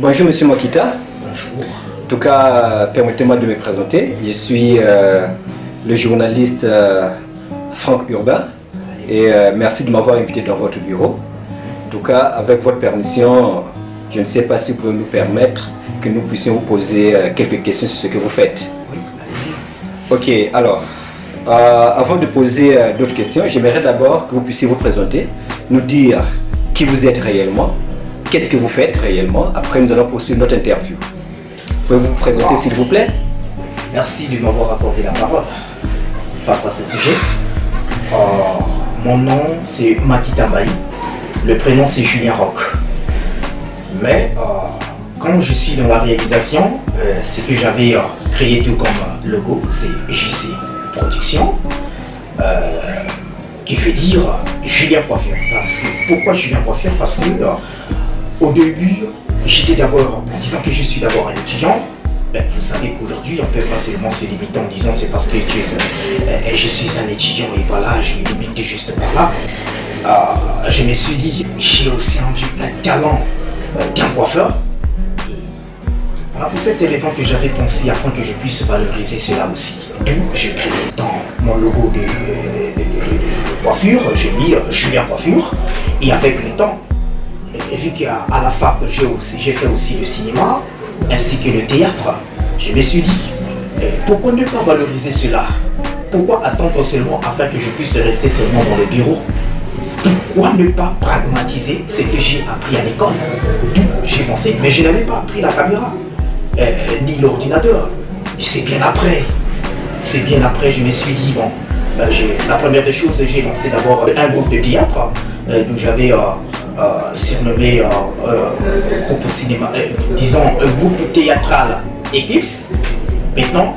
Bonjour Monsieur Makita. Bonjour. En tout cas, permettez-moi de me présenter. Je suis le journaliste Franck Urbain et merci de m'avoir invité dans votre bureau. En tout cas, avec votre permission, je ne sais pas si vous pouvez nous permettre que nous puissions vous poser quelques questions sur ce que vous faites. Oui, allez-y. Ok, alors, avant de poser d'autres questions, j'aimerais d'abord que vous puissiez vous présenter, nous dire qui vous êtes réellement, qu'est-ce que vous faites réellement. Après, nous allons poursuivre notre interview. Pouvez-vous vous présenter, s'il vous plaît? Merci de m'avoir accordé la parole face à ce sujet. Mon nom, c'est Makita Mbaye. Le prénom, c'est Julien Roch. Mais quand je suis dans la réalisation, ce que j'avais créé tout comme logo, c'est JC Production, qui veut dire Julien Coiffure. Pourquoi Julien Coiffure? Parce que au début, j'étais d'abord, disant que je suis d'abord un étudiant. Vous savez qu'aujourd'hui, on ne peut pas seulement se limiter en disant c'est parce que je suis un étudiant et voilà, je me limite juste par là. Je me suis dit, j'ai aussi un talent d'un coiffeur. Et voilà pour cette raison que j'avais pensé afin que je puisse valoriser cela aussi. D'où j'ai créé dans mon logo de coiffure, j'ai mis Julien Coiffure. Et avec le temps, vu qu'à la fac j'ai fait aussi le cinéma ainsi que le théâtre, je me suis dit pourquoi ne pas valoriser cela? Pourquoi attendre seulement afin que je puisse rester seulement dans le bureau? Pourquoi ne pas pragmatiser ce que j'ai appris à l'école? D'où j'ai pensé, mais je n'avais pas appris la caméra ni l'ordinateur. C'est bien après, je me suis dit bon, la première des choses, j'ai lancé d'abord un groupe de théâtre d'où j'avais surnommé groupe cinéma, disons un groupe théâtral Eclipse. Maintenant,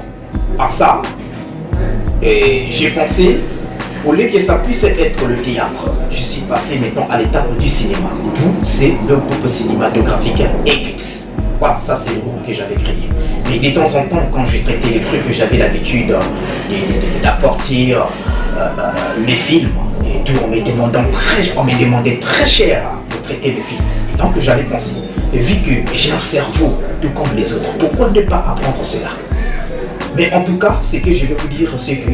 par ça, j'ai pensé, au lieu que ça puisse être le théâtre, je suis passé maintenant à l'étape du cinéma. D'où c'est le groupe cinématographique Eclipse. Voilà, ça c'est le groupe que j'avais créé. Mais de temps en temps, quand j'ai traité les trucs que j'avais l'habitude d'apporter mes films, et tout, on me demandait très cher pour traiter le film. Et donc j'avais pensé, vu que j'ai un cerveau tout comme les autres, pourquoi ne pas apprendre cela? Mais en tout cas, ce que je vais vous dire, c'est que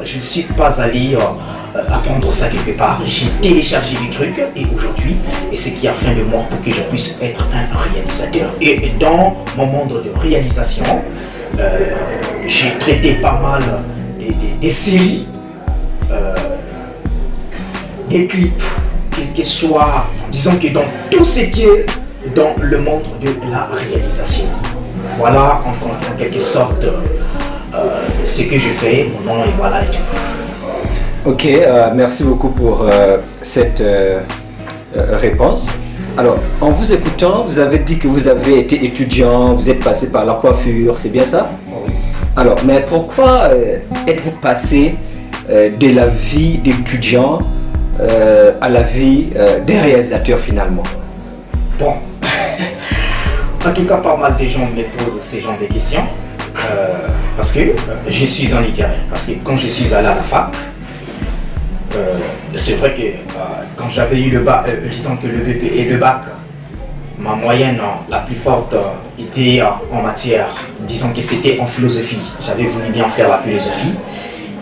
je ne suis pas allé apprendre ça quelque part. J'ai téléchargé du truc et aujourd'hui, et ce qui a fait de moi pour que je puisse être un réalisateur. Et dans mon monde de réalisation, j'ai traité pas mal des séries, des clips, quel que soit, disons que dans tout ce qui est dans le monde de la réalisation. Voilà en quelque sorte ce que je fais, mon nom et voilà et tout. Ok, merci beaucoup pour cette réponse. Alors, en vous écoutant, vous avez dit que vous avez été étudiant, vous êtes passé par la coiffure, c'est bien ça? Oui. Alors, mais pourquoi êtes-vous passé de la vie d'étudiant à la vie des réalisateurs finalement? Bon, en tout cas, pas mal de gens me posent ces genres de questions parce que je suis un littéraire. Parce que quand je suis allé à la fac, c'est vrai que quand j'avais eu le bac, disons que le BP et le bac, ma moyenne la plus forte était en matière, disons que c'était en philosophie. J'avais voulu bien faire la philosophie,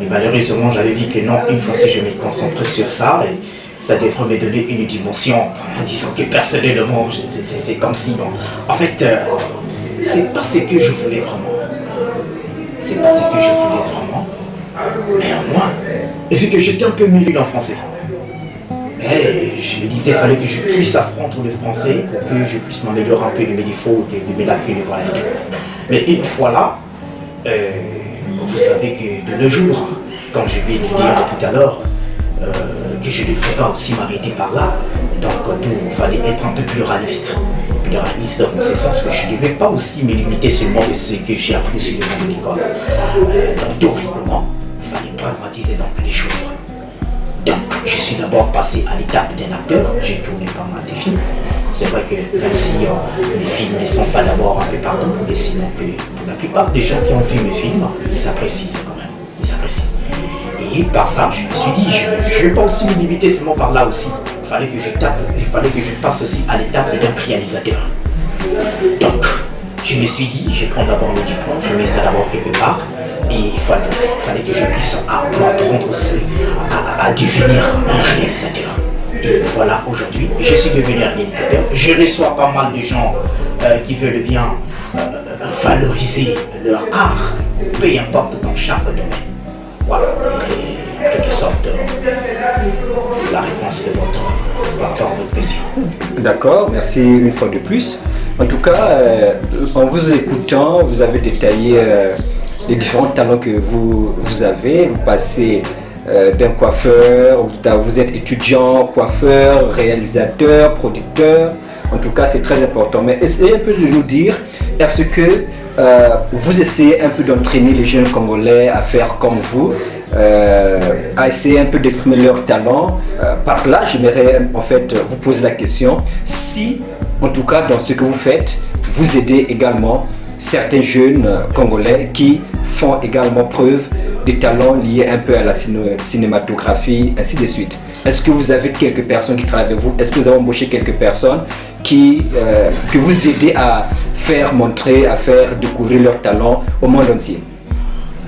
mais malheureusement j'avais vu que non, une fois si je me concentrais sur ça, et ça devrait me donner une dimension en disant que personnellement, c'est comme si, bon, en fait, c'est pas ce que je voulais vraiment. C'est pas ce que je voulais vraiment. Néanmoins, et vu que j'étais un peu nul en français, mais je me disais qu'il fallait que je puisse apprendre le français pour que je puisse m'améliorer un peu de mes défauts, de mes lacunes, voilà et tout. Mais une fois là, vous savez que de nos jours, quand je vais le dire tout à l'heure, que je ne devrais pas aussi m'arrêter par là, donc il fallait être un peu pluraliste. Pluraliste dans ce sens que je ne devais pas aussi me limiter seulement de ce que j'ai appris sur le monde de l'école. Donc théoriquement, il fallait pragmatiser donc les choses. Donc je suis d'abord passé à l'étape d'un acteur, j'ai tourné pas mal de films. C'est vrai que même si les films ne sont pas d'abord un peu partout, mais sinon que pour la plupart des gens qui ont vu mes films, ils apprécient ça quand même, ils apprécient. Et par ça, je me suis dit, je ne vais pas aussi me limiter seulement par là aussi. Il fallait que je passe aussi à l'étape d'un réalisateur. Donc, je me suis dit, je prends d'abord le diplôme, je mets ça d'abord quelque part. Et il fallait que je puisse apprendre aussi à devenir un réalisateur. Et voilà, aujourd'hui, je suis devenu un réalisateur. Je reçois pas mal de gens qui veulent bien valoriser leur art, peu importe dans chaque domaine. Voilà, et en quelque sorte, c'est la réponse de votre question. D'accord, merci une fois de plus. En tout cas, en vous écoutant, vous avez détaillé les différents talents que vous avez. Vous passez d'un coiffeur, vous êtes étudiant, coiffeur, réalisateur, producteur. En tout cas, c'est très important. Mais essayez un peu de nous dire, est-ce que vous essayez un peu d'entraîner les jeunes Congolais à faire comme vous, à essayer un peu d'exprimer leurs talents? Par là, j'aimerais en fait vous poser la question si, en tout cas, dans ce que vous faites, vous aidez également certains jeunes Congolais qui font également preuve des talents liés un peu à la cinématographie, ainsi de suite. Est-ce que vous avez quelques personnes qui travaillent avec vous? Est-ce que vous avez embauché quelques personnes que vous aidez à faire montrer, à faire découvrir leurs talents au monde entier?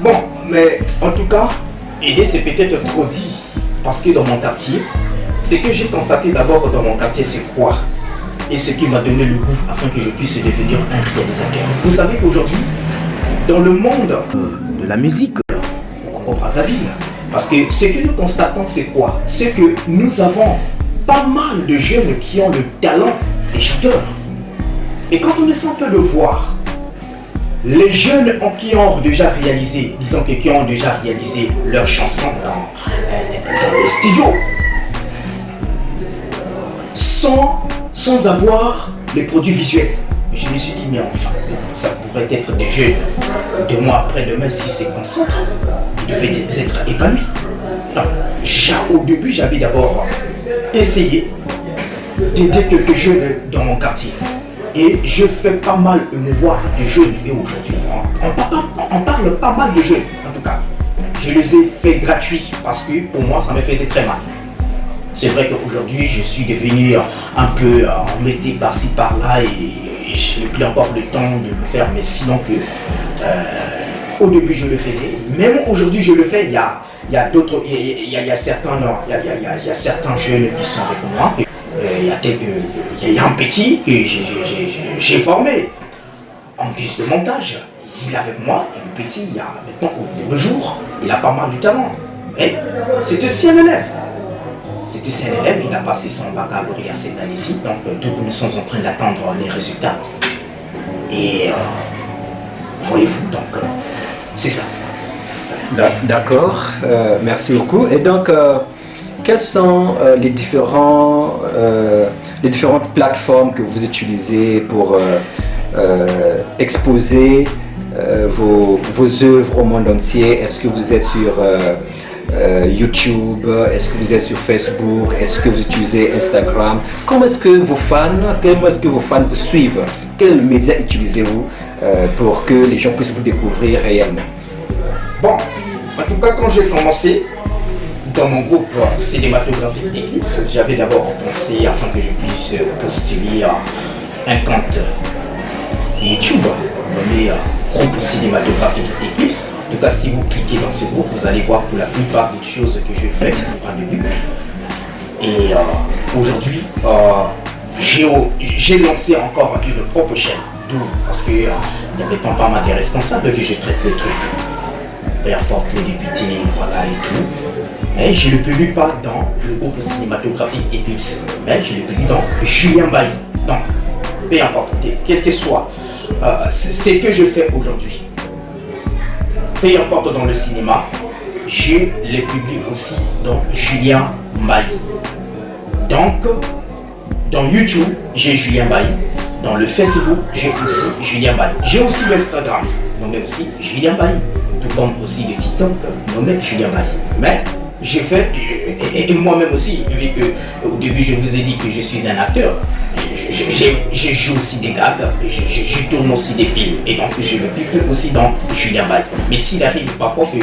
Bon, mais en tout cas, aider c'est peut-être trop dit. Parce que dans mon quartier, ce que j'ai constaté d'abord dans mon quartier, c'est quoi? Et ce qui m'a donné le goût afin que je puisse devenir un réalisateur. Vous savez qu'aujourd'hui, dans le monde de la musique, au Congo-Brazzaville, parce que ce que nous constatons, c'est quoi? C'est que nous avons pas mal de jeunes qui ont le talent des chanteurs. Et quand on essaie un peu de voir, les jeunes qui ont déjà réalisé, disons que qui ont déjà réalisé leurs chansons dans les studios, sans avoir les produits visuels. Je me suis dit, mais enfin, ça pourrait être des jeunes de mois après-demain s'ils se concentrent, ils devaient être épanouis. Donc, au début, j'avais d'abord essayé d'aider quelques jeunes dans mon quartier. Et je fais pas mal émouvoir de jeunes et aujourd'hui, on parle pas mal de jeunes en tout cas. Je les ai fait gratuits parce que pour moi, ça me faisait très mal. C'est vrai qu'aujourd'hui, je suis devenu un peu embêté par-ci par-là et je n'ai plus encore le temps de le faire, mais sinon que au début je le faisais, même aujourd'hui je le fais. Il y a d'autres, il y a certains jeunes qui sont avec moi. Il y a un petit que j'ai formé en plus de montage. Il est avec moi et le petit, il y a maintenant au jour, il a pas mal du talent. Mais c'est aussi un élève. C'est aussi un élève, il a passé son baccalauréat cette année-ci, donc nous sommes en train d'attendre les résultats. Et voyez-vous, donc c'est ça. D'accord, merci beaucoup. Et donc, quelles sont les différentes plateformes que vous utilisez pour exposer vos œuvres au monde entier? Est-ce que vous êtes sur YouTube? Est-ce que vous êtes sur Facebook? Est-ce que vous utilisez Instagram? Comment est-ce que vos fans vous suivent? Quels médias utilisez-vous pour que les gens puissent vous découvrir réellement? Bon, en tout cas, quand j'ai commencé dans mon groupe cinématographique Eclipse, j'avais d'abord pensé afin que je puisse postuler un compte YouTube nommé groupe cinématographique Eclipse. En tout cas, si vous cliquez dans ce groupe, vous allez voir pour la plupart des choses que je fais pour un début. Et aujourd'hui, j'ai lancé encore une propre chaîne. D'où, parce que il y avait pas mal de responsables que je traite les trucs. Peu importe les députés, voilà et tout. Mais je ne le publie pas dans le groupe cinématographique Eclipse. Mais je le publie dans Julien Bailly. Donc, peu importe, quel que soit ce que je fais aujourd'hui. Peu importe dans le cinéma, je les publie aussi dans Julien Bailly. Donc, dans YouTube, j'ai Julien Bailly. Dans le Facebook, j'ai aussi Julien Bailly. J'ai aussi l'Instagram, nommé aussi Julien Bailly. Tout comme aussi le TikTok, nommé Julien Bailly. Mais j'ai fait, et moi-même aussi, vu qu'au début je vous ai dit que je suis un acteur, je joue aussi des gags, je tourne aussi des films, et donc je le publie aussi dans Julien Bailly. Mais s'il arrive parfois que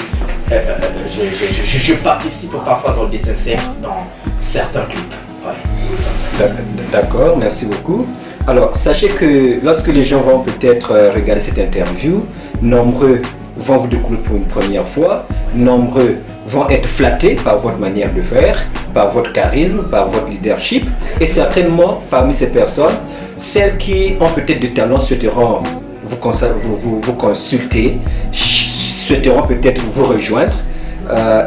je participe parfois dans des inserts, dans certains clips. Ouais. D'accord, merci beaucoup. Alors, sachez que lorsque les gens vont peut-être regarder cette interview, nombreux vont vous découvrir pour une première fois, nombreux vont être flattés par votre manière de faire, par votre charisme, par votre leadership, et certainement parmi ces personnes, celles qui ont peut-être des talents souhaiteront vous consulter, souhaiteront peut-être vous rejoindre.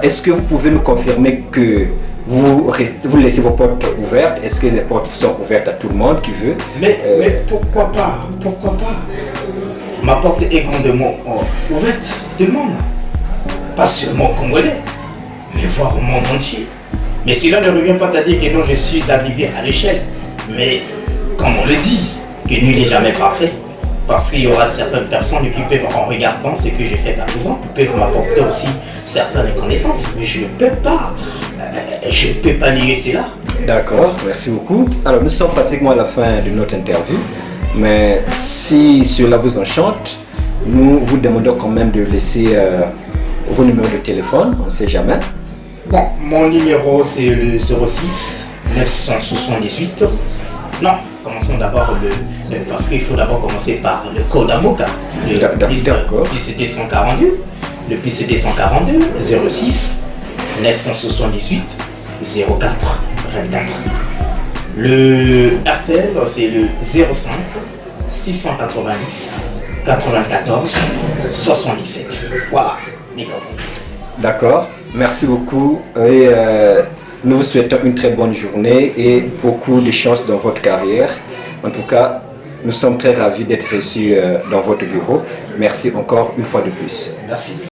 Est-ce que vous pouvez nous confirmer que vous laissez vos portes ouvertes? Est-ce que les portes sont ouvertes à tout le monde qui veut? Mais pourquoi pas? Pourquoi pas? Ma porte est grandement ouverte, tout le monde. Pas seulement au Congolais, mais voir au monde entier. Mais cela ne revient pas à dire que non, je suis arrivé à l'échelle. Mais comme on le dit, que nul n'est jamais parfait. Parce qu'il y aura certaines personnes qui peuvent, en regardant ce que je fais par exemple, peuvent m'apporter aussi certaines connaissances. Mais je ne peux pas. Je ne peux pas nier cela. D'accord, merci beaucoup. Alors nous sommes pratiquement à la fin de notre interview. Mais si cela vous enchante, nous vous demandons quand même de laisser vos numéros de téléphone, on ne sait jamais. Bon, mon numéro c'est le 06 978. Non, commençons d'abord parce qu'il faut d'abord commencer par le code AMOCA. Le plus 242, le plus 242 06 978 04 24. Le RTL c'est le 05 690 94 77. Voilà, d'accord, merci beaucoup et nous vous souhaitons une très bonne journée et beaucoup de chance dans votre carrière. En tout cas, nous sommes très ravis d'être reçus dans votre bureau. Merci encore une fois de plus. Merci.